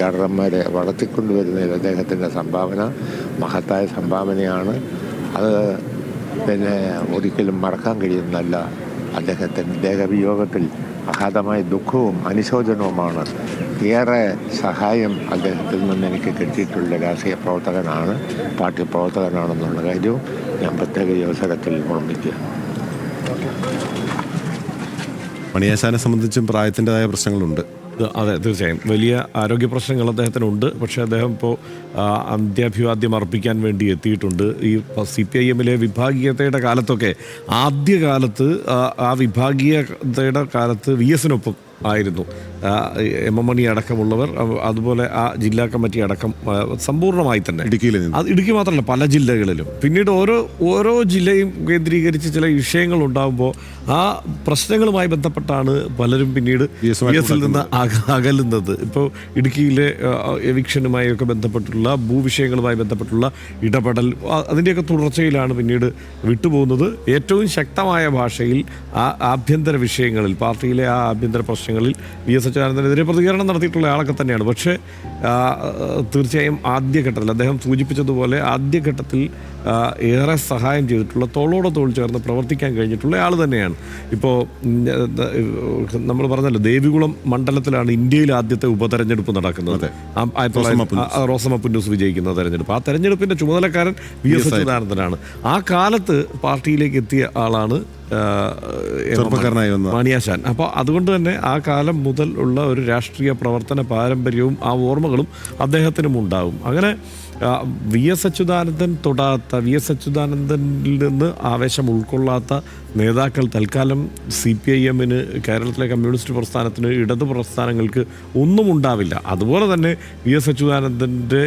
കാരണന്മാരെ വളർത്തിക്കൊണ്ടുവരുന്നതിൽ അദ്ദേഹത്തിൻ്റെ സംഭാവന മഹത്തായ സംഭാവനയാണ്. അത് പിന്നെ ഒരിക്കലും മറക്കാൻ കഴിയുന്നതല്ല. അദ്ദേഹത്തിൻ്റെ ദേഹവിയോഗത്തിൽ അഗാധമായ ദുഃഖവും അനുശോചനവുമാണ്. ഏറെ സഹായം അദ്ദേഹത്തിൽ നിന്ന് എനിക്ക് കിട്ടിയിട്ടുള്ള രാഷ്ട്രീയ പ്രവർത്തകനാണ്, പാർട്ടി പ്രവർത്തകനാണെന്നുള്ള കാര്യവും ഞാൻ പ്രത്യേക ഈ അവസരത്തിൽ ഓർമ്മിക്കുക. മണിയാശാനെ സംബന്ധിച്ചും പ്രായത്തിൻ്റെതായ പ്രശ്നങ്ങളുണ്ട്. അതെ, തീർച്ചയായും വലിയ ആരോഗ്യ പ്രശ്നങ്ങൾ അദ്ദേഹത്തിനുണ്ട്. പക്ഷേ അദ്ദേഹം ഇപ്പോൾ അന്ത്യാഭിവാദ്യം അർപ്പിക്കാൻ വേണ്ടി എത്തിയിട്ടുണ്ട്. ഈ CPIM-ലെ വിഭാഗീയതയുടെ കാലത്തൊക്കെ ആദ്യകാലത്ത് ആ വിഭാഗീയതയുടെ കാലത്ത് VS-നൊപ്പം ആയിരുന്നു M.M. മണി അടക്കമുള്ളവർ. അതുപോലെ ആ ജില്ലാ കമ്മിറ്റി അടക്കം സമ്പൂർണ്ണമായി തന്നെ ഇടുക്കി മാത്രമല്ല പല ജില്ലകളിലും. പിന്നീട് ഓരോ ജില്ലയും കേന്ദ്രീകരിച്ച് ചില വിഷയങ്ങൾ ഉണ്ടാകുമ്പോൾ ആ പ്രശ്നങ്ങളുമായി ബന്ധപ്പെട്ടാണ് പലരും പിന്നീട് VS-ൽ നിന്ന് അകലുന്നത്. ഇപ്പോൾ ഇടുക്കിയിലെ എവിക്ഷനുമായി ഒക്കെ ബന്ധപ്പെട്ടുള്ള ഭൂവിഷയങ്ങളുമായി ബന്ധപ്പെട്ടുള്ള ഇടപെടൽ, അതിൻ്റെയൊക്കെ തുടർച്ചയിലാണ് പിന്നീട് വിട്ടുപോകുന്നത്. ഏറ്റവും ശക്തമായ ഭാഷയിൽ ആ ആഭ്യന്തര വിഷയങ്ങളിൽ, പാർട്ടിയിലെ ആ ആഭ്യന്തര പ്രശ്നങ്ങളിൽ VS അച്യുതാനന്ദനെതിരെ പ്രതികരണം നടത്തിയിട്ടുള്ള ആളൊക്കെ തന്നെയാണ്. പക്ഷേ തീർച്ചയായും ആദ്യഘട്ടത്തിൽ അദ്ദേഹം സൂചിപ്പിച്ചതുപോലെ ആദ്യഘട്ടത്തിൽ ഏറെ സഹായം ചെയ്തിട്ടുള്ള, തോളോടെ തോൾ ചേർന്ന് പ്രവർത്തിക്കാൻ കഴിഞ്ഞിട്ടുള്ള ആൾ തന്നെയാണ്. ഇപ്പോൾ നമ്മൾ പറഞ്ഞല്ലോ, ദേവികുളം മണ്ഡലത്തിലാണ് ഇന്ത്യയിൽ ആദ്യത്തെ ഉപതെരഞ്ഞെടുപ്പ് നടക്കുന്നത്. റോസമ്മ പുന്നൂസ് വിജയിക്കുന്ന തെരഞ്ഞെടുപ്പ്. ആ തെരഞ്ഞെടുപ്പിൻ്റെ ചുമതലക്കാരൻ VS അച്യുതാനന്ദനാണ്. ആ കാലത്ത് പാർട്ടിയിലേക്ക് എത്തിയ ആളാണ് മണിയാശാൻ. അപ്പോൾ അതുകൊണ്ട് തന്നെ ആ കാലം മുതൽ ഉള്ള ഒരു രാഷ്ട്രീയ പ്രവർത്തന പാരമ്പര്യവും ആ ഓർമ്മകളും അദ്ദേഹത്തിനും ഉണ്ടാകും. അങ്ങനെ VS അച്യുതാനന്ദൻ തൊടാത്ത, VS അച്യുതാനന്ദനിൽ നിന്ന് ആവേശം ഉൾക്കൊള്ളാത്ത നേതാക്കൾ തൽക്കാലം CPIM-ന്, കേരളത്തിലെ കമ്മ്യൂണിസ്റ്റ് പ്രസ്ഥാനത്തിന്, ഇടതു പ്രസ്ഥാനങ്ങൾക്ക് ഒന്നും ഉണ്ടാവില്ല. അതുപോലെ തന്നെ VS അച്യുതാനന്ദൻ്റെ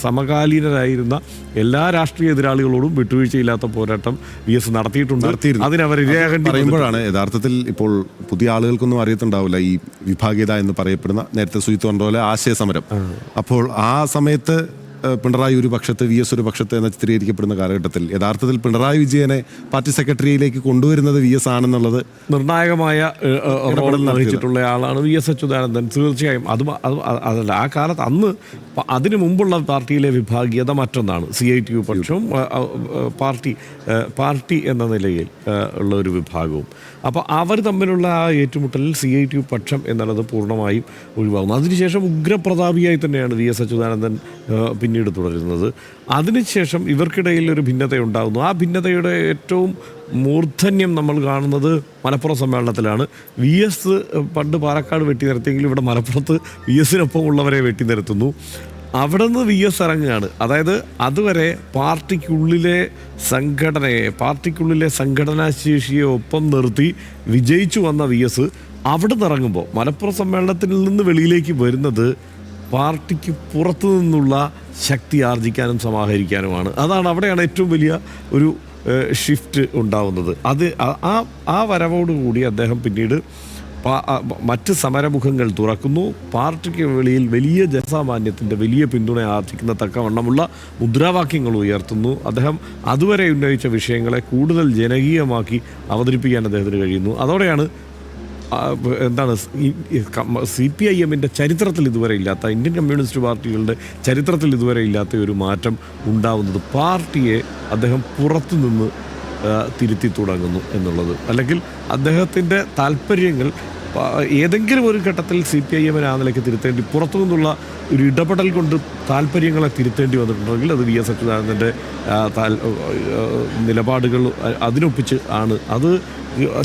സമകാലീനരായിരുന്ന എല്ലാ രാഷ്ട്രീയ എതിരാളികളോടും വിട്ടുവീഴ്ചയില്ലാത്ത പോരാട്ടം VS നടത്തിയിട്ടുണ്ട്. അതിനവർ പറയുമ്പോഴാണ് യഥാർത്ഥത്തിൽ ഇപ്പോൾ പുതിയ ആളുകൾക്കൊന്നും അറിയത്തുണ്ടാവില്ല ഈ വിഭാഗീയത എന്ന് പറയപ്പെടുന്ന, നേരത്തെ സൂചിത്തു പറഞ്ഞ പോലെ ആശയസമരം. അപ്പോൾ ആ സമയത്ത് പിണറായി ഒരു പക്ഷത്ത്, VS ഒരു പക്ഷത്ത് എന്ന് ചിത്രീകരിക്കപ്പെടുന്ന കാലഘട്ടത്തിൽ യഥാർത്ഥത്തിൽ പിണറായി വിജയനെ പാർട്ടി സെക്രട്ടറിയിലേക്ക് കൊണ്ടുവരുന്നത് VS ആണെന്നുള്ളത് നിർണായകമായ റോൾ വഹിച്ചിട്ടുള്ള ആളാണ് VS അച്യുതാനന്ദൻ. തീർച്ചയായും അതല്ല, ആ കാലത്ത് അന്ന് അതിനു മുമ്പുള്ള പാർട്ടിയിലെ വിഭാഗീയത മറ്റൊന്നാണ്. CITU പക്ഷവും പാർട്ടി എന്ന നിലയിൽ ഉള്ള ഒരു വിഭാഗവും. അപ്പോൾ അവർ തമ്മിലുള്ള ആ ഏറ്റുമുട്ടലിൽ CITU പക്ഷം എന്നുള്ളത് പൂർണ്ണമായും ഒഴിവാകുന്നു. അതിനുശേഷം ഉഗ്രപ്രതാപിയായി തന്നെയാണ് VS അച്യുതാനന്ദൻ പിന്നീട് തുടരുന്നത്. അതിനുശേഷം ഇവർക്കിടയിൽ ഒരു ഭിന്നതയുണ്ടാകുന്നു. ആ ഭിന്നതയുടെ ഏറ്റവും മൂർധന്യം നമ്മൾ കാണുന്നത് മലപ്പുറം സമ്മേളനത്തിലാണ്. VS പണ്ട് പാലക്കാട് വെട്ടി നിരത്തിയെങ്കിലും ഇവിടെ മലപ്പുറത്ത് VS-നൊപ്പം ഉള്ളവരെ വെട്ടി നിരത്തുന്നു. അവിടെ നിന്ന് VS ഇറങ്ങുകയാണ്. അതായത് അതുവരെ പാർട്ടിക്കുള്ളിലെ സംഘടനാശേഷിയെ ഒപ്പം നിർത്തി വിജയിച്ചു വന്ന VS അവിടെ നിന്ന് ഇറങ്ങുമ്പോൾ മലപ്പുറം സമ്മേളനത്തിൽ നിന്ന് വെളിയിലേക്ക് വരുന്നത് പാർട്ടിക്ക് പുറത്തു നിന്നുള്ള ശക്തി ആർജിക്കാനും സമാഹരിക്കാനുമാണ്. അവിടെയാണ് ഏറ്റവും വലിയ ഒരു ഷിഫ്റ്റ് ഉണ്ടാവുന്നത്. ആ വരവോടുകൂടി അദ്ദേഹം പിന്നീട് മറ്റ് സമരമുഖങ്ങൾ തുറക്കുന്നു. പാർട്ടിക്ക് വെളിയിൽ വലിയ ജനസാമാന്യത്തിൻ്റെ വലിയ പിന്തുണ ആർജിക്കുന്ന തക്കവണ്ണമുള്ള മുദ്രാവാക്യങ്ങൾ ഉയർത്തുന്നു. അദ്ദേഹം അതുവരെ ഉന്നയിച്ച വിഷയങ്ങളെ കൂടുതൽ ജനകീയമാക്കി അവതരിപ്പിക്കാൻ അദ്ദേഹത്തിന് കഴിയുന്നു. അതോടെയാണ് CPIM-ൻ്റെ ചരിത്രത്തിൽ ഇതുവരെ ഇല്ലാത്ത, ഇന്ത്യൻ കമ്മ്യൂണിസ്റ്റ് പാർട്ടികളുടെ ചരിത്രത്തിൽ ഇതുവരെ ഇല്ലാത്ത ഒരു മാറ്റം ഉണ്ടാവുന്നത്. പാർട്ടിയെ അദ്ദേഹം പുറത്തു നിന്ന് തിരുത്തി തുടങ്ങുന്നു എന്നുള്ളത്. അല്ലെങ്കിൽ അദ്ദേഹത്തിൻ്റെ താല്പര്യങ്ങൾ ഏതെങ്കിലും ഒരു ഘട്ടത്തിൽ CPIM-നെ ആ നിലയ്ക്ക് തിരുത്തേണ്ടി, പുറത്തു നിന്നുള്ള ഒരു ഇടപെടൽ കൊണ്ട് താല്പര്യങ്ങളെ തിരുത്തേണ്ടി വന്നിട്ടുണ്ടെങ്കിൽ അത് VS അച്യുതാനന്ദൻ്റെ നിലപാടുകൾ അതിനൊപ്പിച്ച് ആണ്. അത്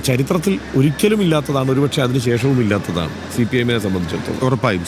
ചരിത്രത്തിൽ ഒരിക്കലും ഇല്ലാത്തതാണ്, ഒരുപക്ഷെ അതിന് ശേഷവും ഇല്ലാത്തതാണ് CPIM-നെ സംബന്ധിച്ചിടത്തോളം. ഉറപ്പായും